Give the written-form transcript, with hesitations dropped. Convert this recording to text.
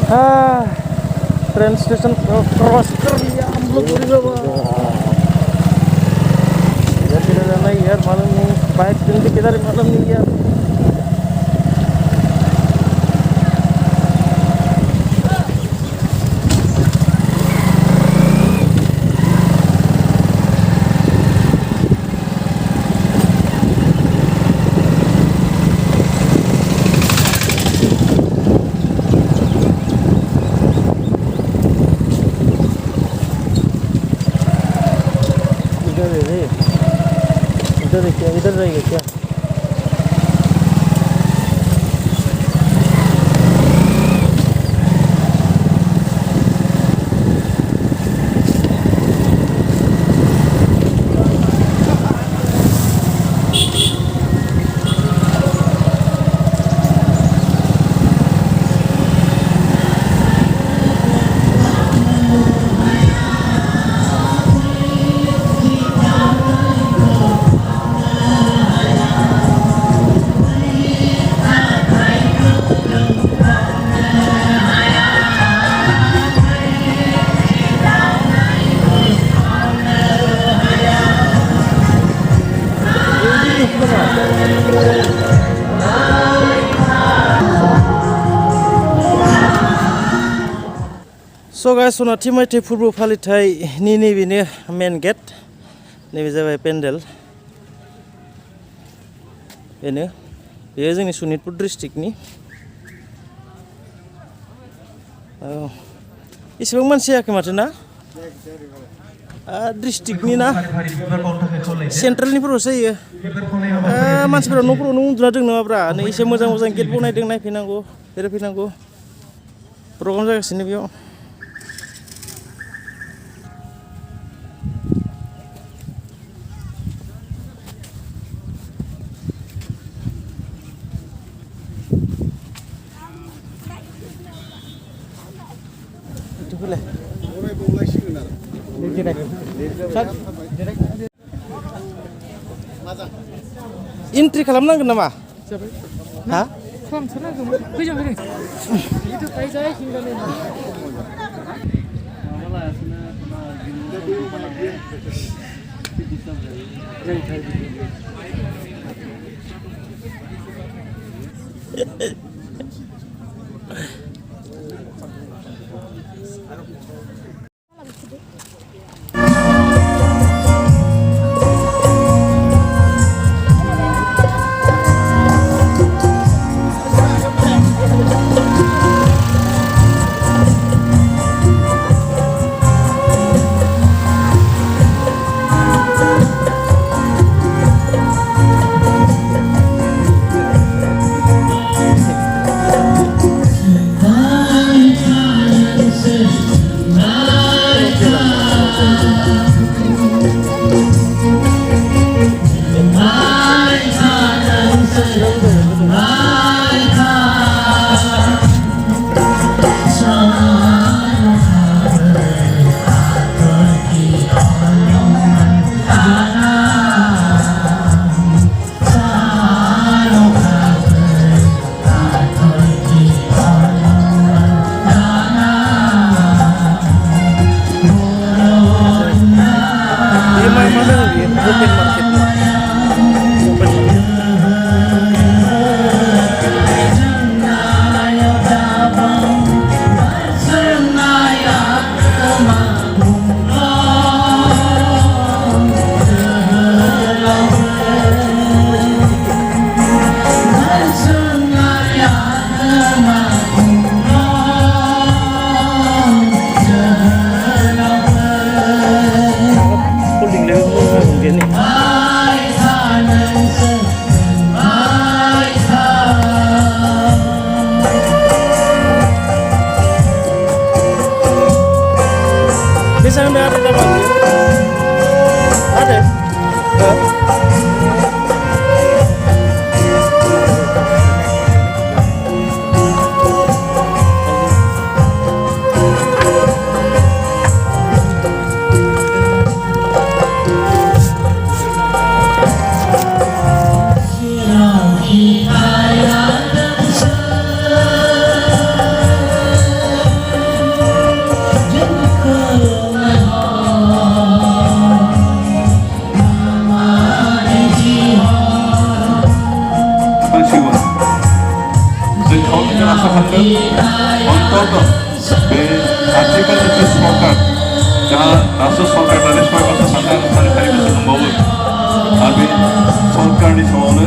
Train station cross कर हम लोग पूरी यार किधर जाना है यार मालूम नहीं बाइक से किधर मालूम नहीं यार इधर रहेगा क्या So guys, Sonati maite football फालिथाय नि नैबेनो मेन गेट नैबे जाबाय पेन्डेल बेनो बेयो जोंनि सनितपुर डिस्ट्रिक्टनि एसेबां मानसि जायाखै माथो ना डिस्ट्रिक्टनि ना सेन्ट्रेलनिफोरावसो जायो मानसिफोरा न'फोरावनो उन्दुना दं नङाब्रा नै एसे मोजां मोजां गेट बनायदों नायफैनांगौ बेरायफैनांगौ प्रग्राम जागासिनो बेयाव Entry खालामनांगोन नामा? हा? खालामथारनांगौमोन फैजा फैदों बेथ' फैजाय हिंगाले सानदों अन्तत बे आथिखाल जितु सरकार जहाँ दासो सरकार दानि 6 बोसोर थांनानै 4 बोसोर दंबावो आरो बे सरकारनि समावनो